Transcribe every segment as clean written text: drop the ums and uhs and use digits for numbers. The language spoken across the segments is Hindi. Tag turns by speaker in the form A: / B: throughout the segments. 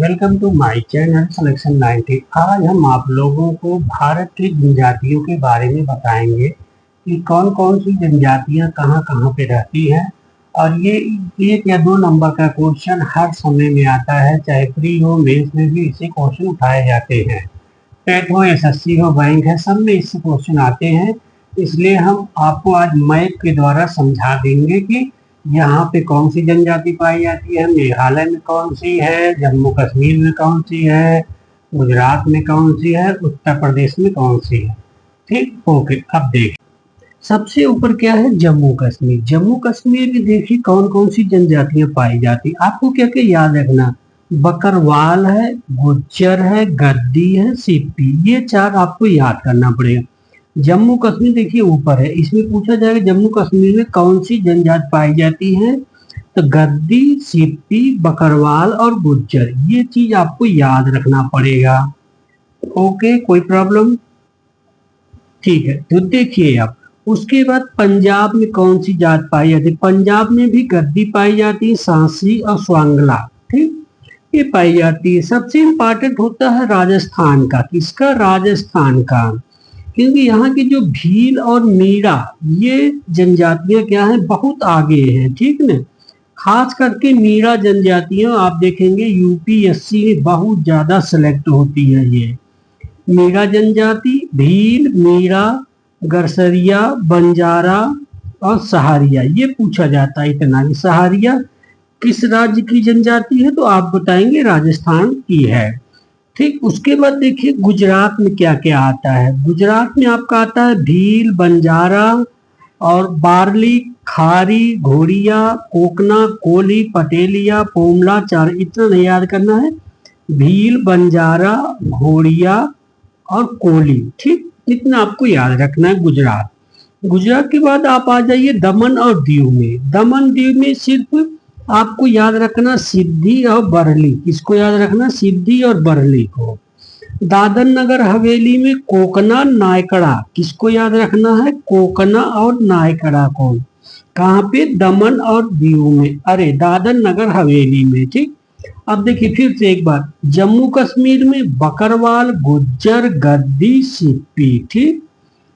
A: Welcome to my channel selection 90। आज हम आप लोगों को भारत की जनजातियों के बारे में बताएंगे कि कौन कौन सी जनजातियां कहां कहां पे रहती हैं। और ये 1 या 2 नंबर का क्वेश्चन हर समय में आता है, चाहे प्री हो मेंस में भी इससे क्वेश्चन उठाए जाते हैं। टेट हो, एसएससी हो, बैंक है, सब में इससे क्वेश्चन आते हैं। इसलिए हम आपको आज मैप के द्वारा समझा देंगे कि यहाँ पे कौन सी जनजाति पाई जाती है, मेघालय में कौन सी है, जम्मू कश्मीर में कौन सी है, गुजरात में कौन सी है, उत्तर प्रदेश में कौन सी है। ठीक, ओके। अब देखिए सबसे ऊपर क्या है, जम्मू कश्मीर। जम्मू कश्मीर में देखिए कौन कौन सी जनजातियां पाई जाती। आपको क्या क्या याद रखना, बकरवाल है, गुज्जर है, गद्दी है, सिप्पी, ये 4 आपको याद करना पड़ेगा। जम्मू कश्मीर देखिए ऊपर है, इसमें पूछा जाएगा जम्मू कश्मीर में कौन सी जनजाति पाई जाती है, तो गद्दी, सिप्पी, बकरवाल और गुज्जर, ये चीज आपको याद रखना पड़ेगा। ओके, कोई प्रॉब्लम? ठीक है, तो देखिए आप उसके बाद पंजाब में कौन सी जात पाई जाती है। पंजाब में भी गद्दी पाई जाती है, सांसी और स्वांगला, ठीक, ये पाई जाती है। सबसे इंपॉर्टेंट होता है राजस्थान का। किसका? राजस्थान का, क्योंकि यहाँ की जो भील और मीरा ये जनजातियां क्या है, बहुत आगे हैं, ठीक ना। खास करके मीरा जनजातियां आप देखेंगे यूपीएससी में बहुत ज्यादा सिलेक्ट होती है। ये मीरा जनजाति, भील, मीरा, गरसरिया, बंजारा और सहारिया, ये पूछा जाता है इतना। सहारिया किस राज्य की जनजाति है, तो आप बताएंगे राजस्थान की है। ठीक, उसके बाद देखिए गुजरात में क्या क्या आता है। गुजरात में आपका आता है भील, बंजारा और बारली, खारी, घोड़िया, कोकना, कोली, पटेलिया, पोमला, चार, इतना नहीं याद करना है। भील, बंजारा, घोड़िया और कोली, ठीक, इतना आपको याद रखना है गुजरात। गुजरात के बाद आप आ जाइए दमन और दीव में। दमन दीव में सिर्फ आपको याद रखना सिद्धि और बरली। किसको याद रखना? सिद्धि और बरली को। दादर नगर हवेली में कोकना, नायकड़ा, किसको याद रखना है? कोकना और नायकड़ा को। कहाँ पे? दमन और दीव में, अरे दादर नगर हवेली में, ठीक। अब देखिए फिर से एक बार, जम्मू कश्मीर में बकरवाल, गुज्जर, गद्दी, सिप्पी, ठीक।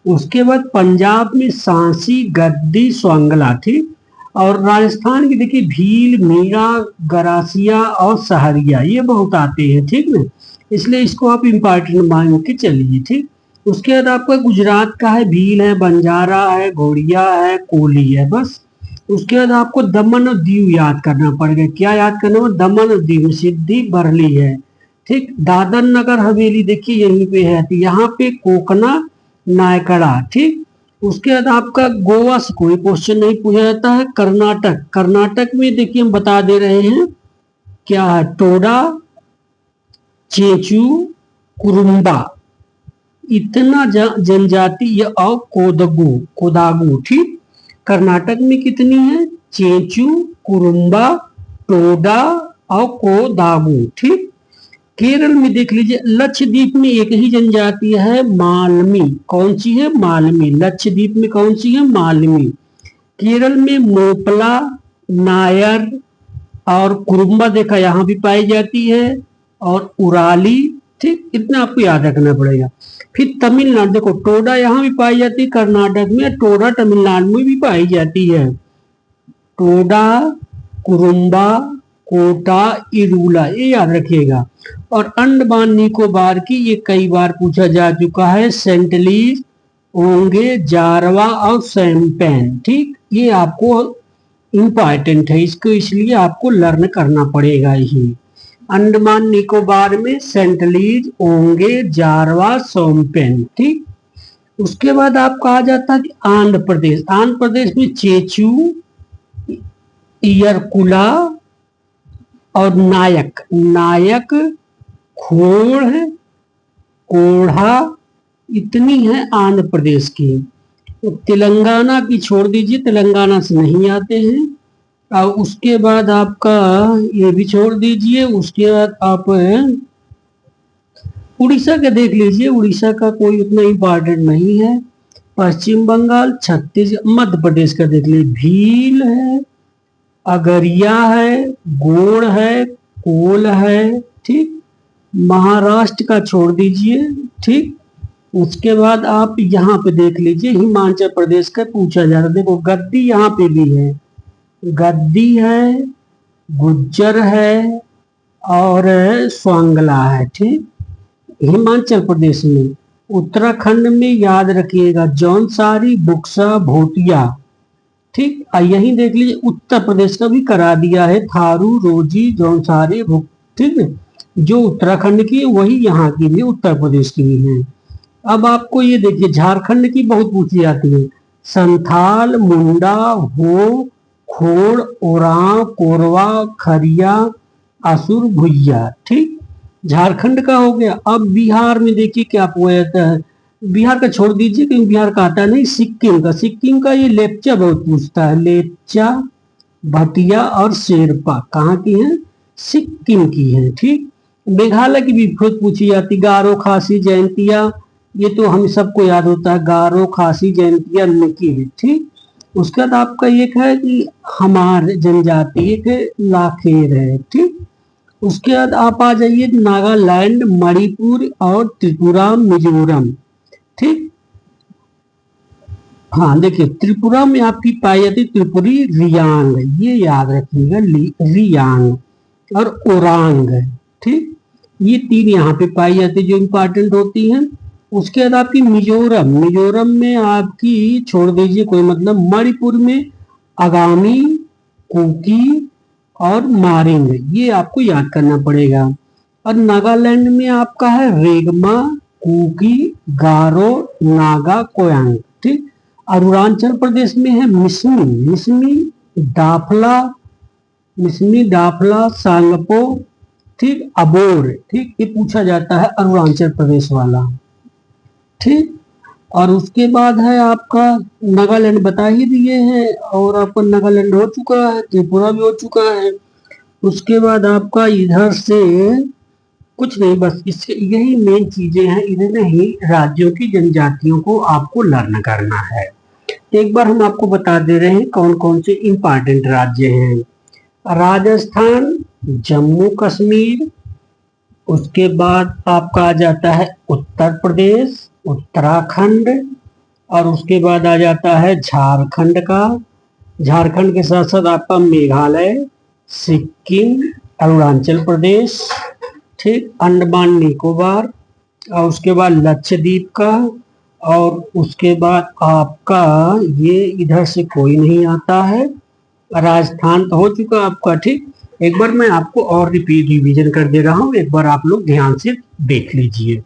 A: उसके बाद पंजाब में सांसी, गद्दी, स्वांगला, ठीक। और राजस्थान की देखिए भील, मीरा, गरासिया और सहरिया, ये बहुत आते हैं, ठीक ना, इसलिए इसको आप इम्पोर्टेंट मान के चलिए, ठीक। उसके बाद आपका गुजरात का है, भील है, बंजारा है, घोड़िया है, कोली है, बस। उसके बाद आपको दमन और दीव याद करना पड़ेगा। क्या याद करना है? दमन और दीव, सिद्धि, बरली है, ठीक। दादर नगर हवेली देखिए यहीं पे है, तो यहाँ पे कोकना, नायकड़ा, ठीक। उसके बाद आपका गोवा से कोई क्वेश्चन नहीं पूछा जाता है। कर्नाटक, कर्नाटक में देखिए हम बता दे रहे हैं क्या है, टोडा, चेचू, कुरुम्बा, इतना जनजाति और कोदगु, कोदागु, ठीक। कर्नाटक में कितनी है? चेचू, कुरुम्बा, टोडा और कोदागु, ठीक। केरल में देख लीजिए, लक्षद्वीप में एक ही जनजाति है, मालमी। कौन सी है? मालमी। लक्षद्वीप में कौन सी है? मालमी। केरल में मोपला, नायर और कुरुम्बा देखा यहाँ भी पाई जाती है, और उराली, ठीक, इतना आपको याद रखना पड़ेगा। फिर तमिलनाडु देखो, टोडा यहाँ भी पाई जाती है कर्नाटक में, टोडा तमिलनाडु में भी पाई जाती है। टोडा, कुरुम्बा, कोटा, इरूला, ये याद रखिएगा। और अंडमान निकोबार की ये कई बार पूछा जा चुका है, सेंटलीज, ओंगे, जारवा और सैम्पेन, ठीक, ये आपको इम्पॉर्टेंट है, इसको इसलिए आपको लर्न करना पड़ेगा ही। अंडमान निकोबार में सेंटलीज, ओंगे, जारवा, सैम्पेन, ठीक। उसके बाद आपका आ जाता है कि आंध्र प्रदेश। आंध्र प्रदेश में चेचू, इयरकुला और नायक, नायक, खोड़, कोढ़ा, इतनी है आंध्र प्रदेश की। तो तेलंगाना की छोड़ दीजिए, तेलंगाना से नहीं आते हैं। और उसके बाद आपका ये भी छोड़ दीजिए। उसके बाद आप उड़ीसा का देख लीजिए, उड़ीसा का कोई उतना इम्पोर्टेंट नहीं है। पश्चिम बंगाल, छत्तीसगढ़, मध्य प्रदेश का देख लीजिए, भील है, अगरिया है, गोड़ है, कोल है, ठीक। महाराष्ट्र का छोड़ दीजिए, ठीक। उसके बाद आप यहाँ पे देख लीजिए, हिमाचल प्रदेश का पूछा जा रहा है। देखो गद्दी यहाँ पे भी है, गद्दी है, गुज्जर है और स्वांगला है, ठीक। हिमाचल प्रदेश में। उत्तराखंड में याद रखिएगा जौनसारी, बुक्सा, भोटिया, ठीक। यही देख लीजिए उत्तर प्रदेश का भी करा दिया है, थारू, रोजी, जौनसारी, ठीक है। जो उत्तराखंड की है वही यहाँ की भी उत्तर प्रदेश की भी है। अब आपको ये देखिए झारखंड की बहुत पूछी जाती है, संथाल, मुंडा, हो, खोड़, ओरांव, कोरवा, खरिया, असुर, भुइया, ठीक। झारखंड का हो गया। अब बिहार में देखिए क्या पूछा जाता है, बिहार का छोड़ दीजिए क्योंकि बिहार का आता नहीं। सिक्किम का ये लेप्चा बहुत पूछता है, लेप्चा, भटिया और शेरपा कहाँ की है, सिक्किम की है, ठीक। मेघालय की भी बहुत पूछी जाती, गारो, खासी, जयंतिया, ये तो हम सबको याद होता है, गारो, खासी, जयंतिया, निकी, ठीक। उसके बाद आपका एक है कि हमार जनजाति, एक है लाखेर है, ठीक। उसके बाद आप आ जाइए नागालैंड, मणिपुर और त्रिपुरा, मिजोरम, ठीक। हाँ देखिए त्रिपुरा में आपकी पाई जाती त्रिपुरी रियांग, ये याद रखिएगा, रियांग और ओरांग, ठीक। ये तीन यहाँ पे पाई जाती जो इंपॉर्टेंट होती हैं। उसके बाद आपकी मिजोरम में आपकी छोड़ दीजिए कोई मतलब, मणिपुर में आगामी, कुकी और मारिंग, ये आपको याद करना पड़ेगा। और नागालैंड में आपका है रेगमा, कुकी, गारो, नागा, कोयांग, ठीक। अरुणाचल प्रदेश में है मिसमी, डाफला, सांगपो, ठीक, अबोर, ठीक। ये पूछा जाता है अरुणाचल प्रदेश वाला, ठीक। और उसके बाद है आपका नागालैंड बता ही दिए हैं, और आपका नागालैंड हो चुका है, त्रिपुरा भी हो चुका है। उसके बाद आपका इधर से कुछ नहीं, बस इसके यही मेन चीजें हैं, इन्हें ही राज्यों की जनजातियों को आपको लर्न करना है। एक बार हम आपको बता दे रहे हैं कौन कौन से इंपॉर्टेंट राज्य हैं। राजस्थान, जम्मू कश्मीर, उसके बाद आपका आ जाता है उत्तर प्रदेश, उत्तराखंड, और उसके बाद आ जाता है झारखंड का। झारखंड के साथ साथ आपका मेघालय, सिक्किम, अरुणाचल प्रदेश, ठीक, अंडमान निकोबार, और उसके बाद लक्षद्वीप का, और उसके बाद आपका ये इधर से कोई नहीं आता है। राजस्थान तो हो चुका आपका, ठीक। एक बार मैं आपको और रिवीजन कर दे रहा हूँ, एक बार आप लोग ध्यान से देख लीजिए।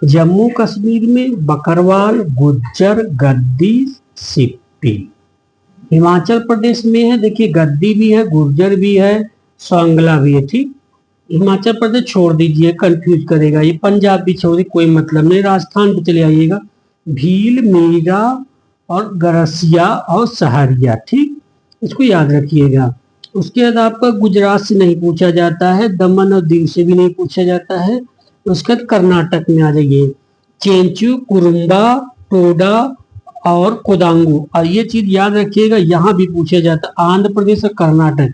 A: जम्मू कश्मीर में बकरवाल, गुज्जर, गद्दी, सिप्पी। हिमाचल प्रदेश में है देखिए गद्दी भी है, गुर्जर भी है, सांगला भी है, ठीक। हिमाचल प्रदेश छोड़ दीजिए, कंफ्यूज करेगा। ये पंजाब भी छोड़ दीजिए, कोई मतलब नहीं। राजस्थान पे चले आइएगा, भील, मीरा और गरसिया और सहरिया, ठीक। इसको याद रखिएगा। उसके बाद आपका गुजरात से नहीं पूछा जाता है, दमन और दीव से भी नहीं पूछा जाता है। उसके बाद कर्नाटक में आ जाइए, चेंचू, कुरुम्बा, टोडा और कोदांगू, और ये चीज याद रखिएगा यहाँ भी पूछा जाता है। आंध्र प्रदेश और कर्नाटक,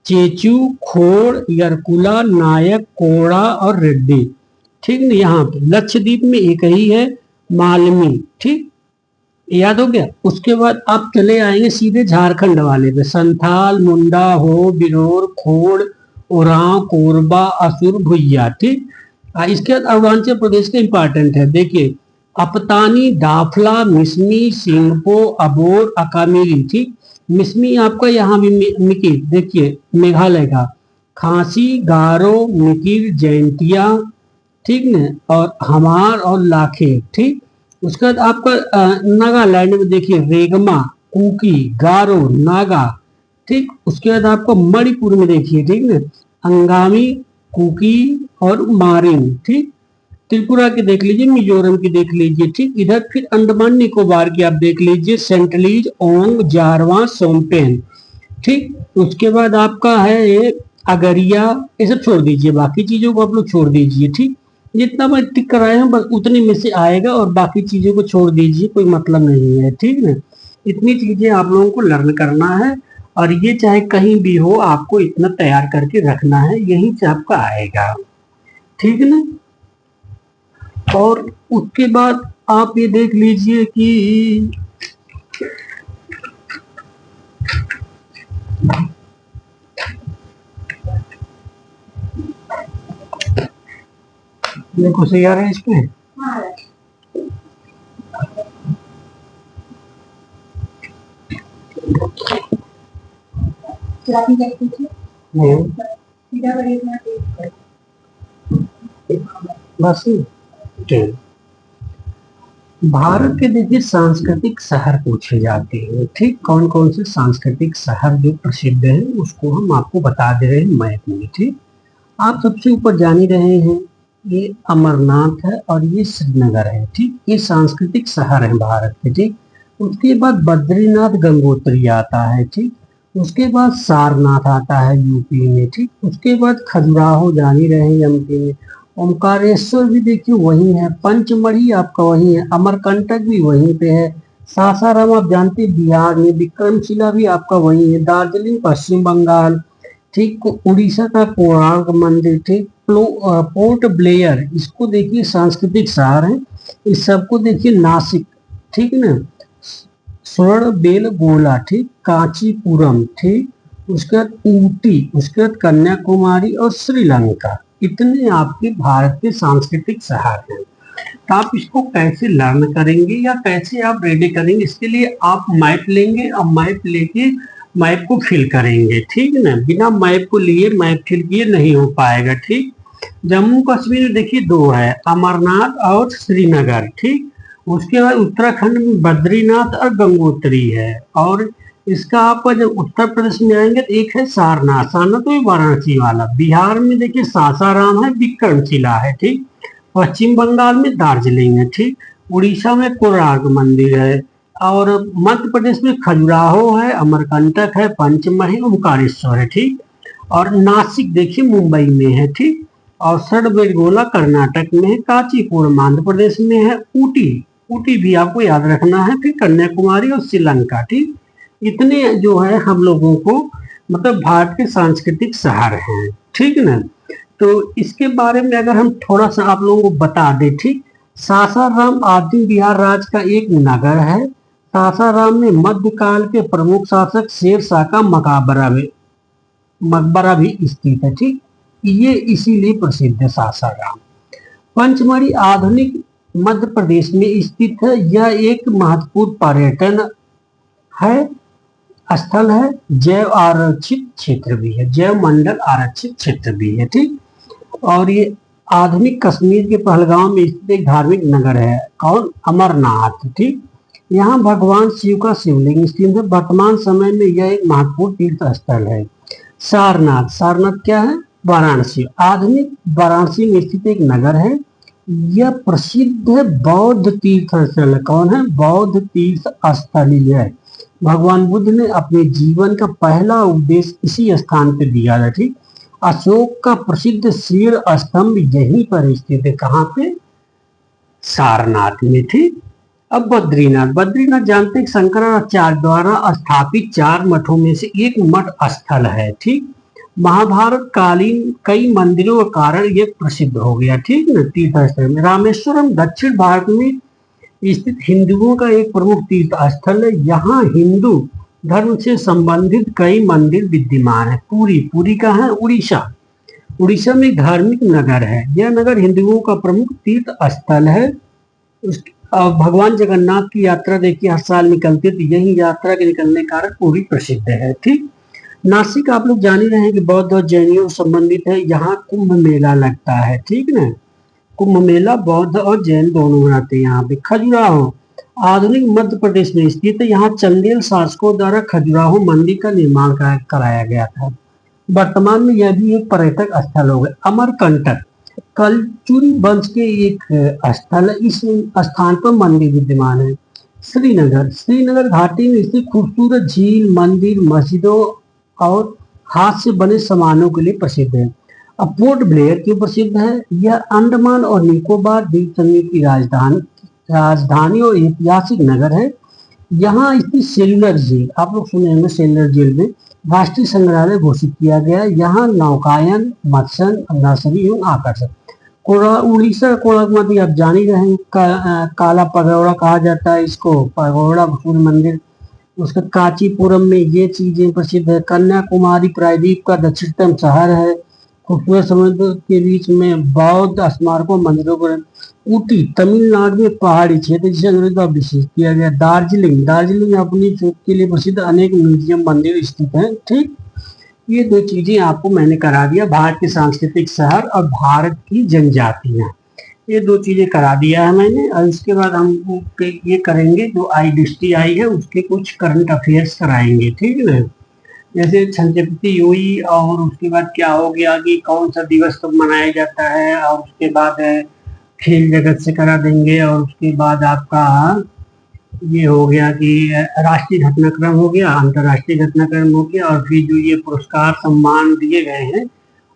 A: चेचू, खोड़, यरकुला, नायक, कोड़ा और रेड्डी, ठीक ना। यहाँ पे लक्षद्वीप में एक ही है, मालमी, ठीक, याद हो गया। उसके बाद आप चले आएंगे सीधे झारखंड वाले पे, संथाल, मुंडा, हो, बिरोर, खोड़, ओरांव, कोरबा, असुर, भुइया, ठीक। इसके बाद अरुणाचल प्रदेश का इंपॉर्टेंट है, देखिए अपतानी, डाफला, मिसमी, सिंगपो, अबोर, अकामिली, ठीक। मिसमी आपका यहाँ भी मिकिर, देखिए मेघालय का, खांसी, गारो, मिकिर, जैंतिया, ठीक न, और हमार और लाखे, ठीक। उसके बाद आपका नागालैंड में देखिए रेगमा, कुकी, गारो, नागा, ठीक। उसके बाद आपका मणिपुर में देखिए, ठीक न, अंगामी, कुकी और मारिन, ठीक। त्रिपुरा के देख लीजिए, मिजोरम की देख लीजिए, ठीक। इधर फिर अंडमान निकोबार की आप देख लीजिए, सेंटलीज, ओंग, जारवा, सोमपेन, ठीक। उसके बाद आपका है अगरिया, ये सब छोड़ दीजिए, बाकी चीजों को आप लोग छोड़ दीजिए, ठीक। जितना मैं टिक कराया हूँ बस उतने में से आएगा, और बाकी चीजों को छोड़ दीजिए, कोई मतलब नहीं है, ठीक ना। इतनी चीजें आप लोगों को लर्न करना है, और ये चाहे कहीं भी हो आपको इतना तैयार करके रखना है, यहीं से आपका आएगा, ठीक है ना। और उसके बाद आप ये देख लीजिए कि देखो सही आ रहा है इसमें। बस ठीक। भारत के देखिए सांस्कृतिक शहर पूछे जाते हैं, ठीक, कौन कौन से सांस्कृतिक शहर जो प्रसिद्ध है उसको हम आपको बता दे रहे हैं मैप में, ठीक। आप सबसे ऊपर जान ही रहे हैं ये अमरनाथ है और ये श्रीनगर है, ठीक, ये सांस्कृतिक शहर है भारत के, ठीक। उसके बाद बद्रीनाथ गंगोत्री आता है, ठीक। उसके बाद सारनाथ आता है यूपी में, ठीक। उसके बाद खजुराहो जान ही रहे हैं एमपी में। ओमकारेश्वर भी देखिए वही है, पंचमढ़ी आपका वही है, अमरकंटक भी वहीं पे है, सासाराम आप जानते हैं बिहार में, विक्रमशिला भी आपका वही है, दार्जिलिंग पश्चिम बंगाल, ठीक। उड़ीसा का कोणार्क मंदिर, ठीक। पोर्ट ब्लेयर इसको देखिए सांस्कृतिक शहर है, इस सबको देखिए नासिक, ठीक ना। स्वर्ण बेलगोला, ठीक, कांचीपुरम, ठीक। उसके बाद ऊटी, उसके बाद कन्याकुमारी और श्रीलंका, इतने आपके भारत के सांस्कृतिक शहर हैं। तो आप इसको कैसे लर्न करेंगे या कैसे आप रेडी करेंगे, इसके लिए आप मैप लेंगे और मैप लेके मैप को फिल करेंगे, ठीक है ना। बिना मैप को लिए मैप फिल किए नहीं हो पाएगा, ठीक। जम्मू कश्मीर देखिए दो है, अमरनाथ और श्रीनगर, ठीक। उसके बाद उत्तराखंड में बद्रीनाथ और गंगोत्री है। और इसका आप जब उत्तर प्रदेश में आएंगे तो एक है सारनाथ, सारनाथ तो वाराणसी वाला। बिहार में देखिए सासाराम है, विक्रमशिला है, ठीक। पश्चिम बंगाल में दार्जिलिंग है, ठीक। उड़ीसा में कोणार्क मंदिर है। और मध्य प्रदेश में खजुराहो है, अमरकंटक है, पंचमढ़ी, ओमकारेश्वर है, ठीक। और नासिक देखिए मुंबई में है, ठीक। और श्रवणबेलगोला कर्नाटक में है, कांचीपुरम आंध्र प्रदेश में है, ऊटी, ऊटी भी आपको याद रखना है, फिर कन्याकुमारी और श्रीलंका, ठीक। इतने जो है हम लोगों को मतलब भारत के सांस्कृतिक शहर हैं, ठीक ना। तो इसके बारे में अगर हम थोड़ा सा आप लोगों को बता दें, ठीक। सासाराम आदि बिहार राज्य का एक नगर है। सासाराम में मध्यकाल के प्रमुख शासक शेरशाह का मकबरा भी स्थित है, ठीक। ये इसीलिए प्रसिद्ध है सासाराम। पंचमढ़ी आधुनिक मध्य प्रदेश में स्थित है, यह एक महत्वपूर्ण पर्यटन है स्थल है, जैव आरक्षित क्षेत्र भी है, जैव मंडल आरक्षित क्षेत्र भी है, ठीक। और ये आधुनिक कश्मीर के पहलगांव में स्थित एक धार्मिक नगर है, कौन, अमरनाथ, ठीक। यहाँ भगवान शिव का शिवलिंग स्थित है। वर्तमान समय में यह एक महत्वपूर्ण तीर्थ स्थल है। सारनाथ, सारनाथ क्या है, वाराणसी, आधुनिक वाराणसी में स्थित एक नगर है। यह प्रसिद्ध बौद्ध तीर्थ स्थल है, कौन है, बौद्ध तीर्थ स्थल ही है। भगवान बुद्ध ने अपने जीवन का पहला उपदेश इसी स्थान पर दिया था, ठीक। अशोक का प्रसिद्ध शीर स्तंभ यहीं पर स्थित है, कहाँ पे, सारनाथ में, ठीक। अब बद्रीनाथ, बद्रीनाथ जानते हैं शंकराचार्य द्वारा स्थापित 4 मठों में से एक मठ स्थल है, ठीक। महाभारत कालीन कई मंदिरों के कारण ये प्रसिद्ध हो गया, ठीक ना, तीर्थ स्थल में। रामेश्वरम दक्षिण भारत में स्थित हिंदुओं का एक प्रमुख तीर्थ स्थल है। यहाँ हिंदू धर्म से संबंधित कई मंदिर विद्यमान है। पुरी, पुरी का है उड़ीसा, उड़ीसा में धार्मिक नगर है। यह नगर हिंदुओं का प्रमुख तीर्थ स्थल है। भगवान जगन्नाथ की यात्रा देखिए हर साल निकलती है, तो यही यात्रा के निकलने के कारण पूरी प्रसिद्ध है, ठीक। नासिक आप लोग जान ही रहे हैं कि बौद्ध और जैनियों से संबंधित है। यहाँ कुंभ मेला लगता है, ठीक ना। कुंभ मेला बौद्ध और जैन दोनों मनाते हैं यहाँ पे। खजुराहो आधुनिक मध्य प्रदेश में स्थित है। यहाँ चंदेल शासकों द्वारा खजुराहो मंदिर का निर्माण कराया गया था। वर्तमान में यह भी एक पर्यटक स्थल हो गया। अमरकंटक कलचुरी वंश के एक स्थल है, इस स्थान पर मंदिर विद्यमान है। श्रीनगर, श्रीनगर घाटी में स्थित खूबसूरत झील, मंदिर, मस्जिदों और हाथ से बने सामानों के लिए प्रसिद्ध है। अब पोर्ट ब्लेयर क्यों प्रसिद्ध है, यह अंडमान और निकोबार द्वीप समूह की राजधानी और ऐतिहासिक नगर है। यहाँ स्थित सेल्युलर जेल, आप लोग सुने होंगे, सेल्युलर जेल में राष्ट्रीय संग्रहालय घोषित किया गया। यहाँ नौकायन, मत्स्य, नर्सरी एवं आकर्षक। उड़ीसा कोणार्क आप जान ही रहे हैं, काला पगोड़ा कहा जाता है इसको, पगोड़ा सूर्य मंदिर। उसका कांचीपुरम में ये चीजें प्रसिद्ध है। कन्याकुमारी प्रायद्वीप का दक्षिणतम शहर है। खूबसूरत समुद्र के बीच में बौद्ध स्मारकों, मंदिरों को। ऊटी तमिलनाडु में पहाड़ी क्षेत्र जिसे अंग्रेजों द्वारा विकसित किया गया। दार्जिलिंग, दार्जिलिंग अपनी चोट के लिए प्रसिद्ध अनेक म्यूजियम, मंदिर स्थित हैं। ठीक, ये दो चीजें आपको मैंने करा दिया, भारत के सांस्कृतिक शहर और भारत की जनजातियां, ये दो चीजें करा दिया है मैंने। और इसके बाद हम ये करेंगे, जो IDST आई है उसके कुछ करंट अफेयर्स कराएंगे, ठीक है ना। जैसे संचक्ति हुई, और उसके बाद क्या हो गया कि कौन सा दिवस कब मनाया जाता है, और उसके बाद खेल जगत से करा देंगे, और उसके बाद आपका ये हो गया कि राष्ट्रीय घटनाक्रम हो गया, अंतर्राष्ट्रीय घटनाक्रम हो गया, और फिर जो ये पुरस्कार सम्मान दिए गए हैं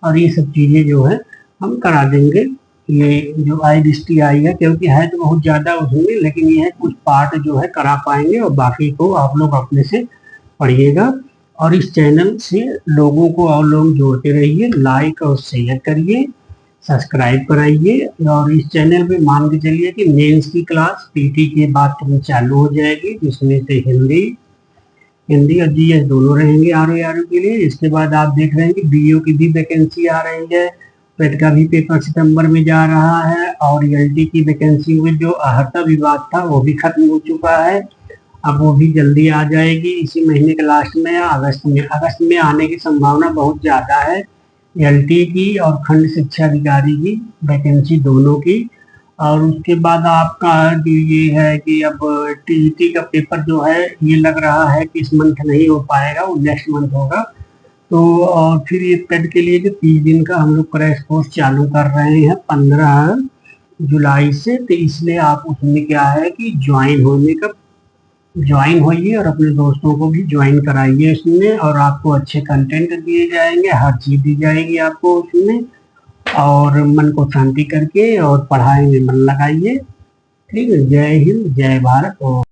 A: और ये सब चीजें जो है हम करा देंगे। ये जो IDST आई है, क्योंकि है तो बहुत ज्यादा उसमें, लेकिन ये है कुछ पार्ट जो है करा पाएंगे, और बाकी को आप लोग अपने से पढ़िएगा। और इस चैनल से लोगों को और लोग जोड़ते रहिए, लाइक और शेयर करिए, सब्सक्राइब कराइए। और इस चैनल पे मान के चलिए कि मेंस की क्लास PT के बाद तुम चालू हो जाएगी, जिसमें से हिंदी और GS दोनों रहेंगे RO के लिए। इसके बाद आप देख रहे हैं कि BO की भी वैकेंसी आ रही है, पेट का भी पेपर सितंबर में जा रहा है, और ELT की वैकेंसी में जो आहर्ता विवाद था वो भी खत्म हो चुका है, अब वो भी जल्दी आ जाएगी इसी महीने के लास्ट में या अगस्त में आने की संभावना बहुत ज़्यादा है। LT की और खंड शिक्षा अधिकारी की वैकेंसी दोनों की। और उसके बाद आपका जो ये है कि अब TET का पेपर जो है ये लग रहा है कि इस मंथ नहीं हो पाएगा, वो नेक्स्ट मंथ होगा। तो और फिर ये पेड के लिए जो 30 दिन का हम लोग क्रैश कोर्स चालू कर रहे हैं 15 जुलाई से, तो इसलिए आप उसमें क्या है कि ज्वाइन होइए और अपने दोस्तों को भी ज्वाइन कराइए इसमें, और आपको अच्छे कंटेंट दिए जाएंगे, हर चीज दी जाएगी आपको उसमें। और मन को शांति करके और पढ़ाई में मन लगाइए, ठीक है। जय हिंद, जय भारत। और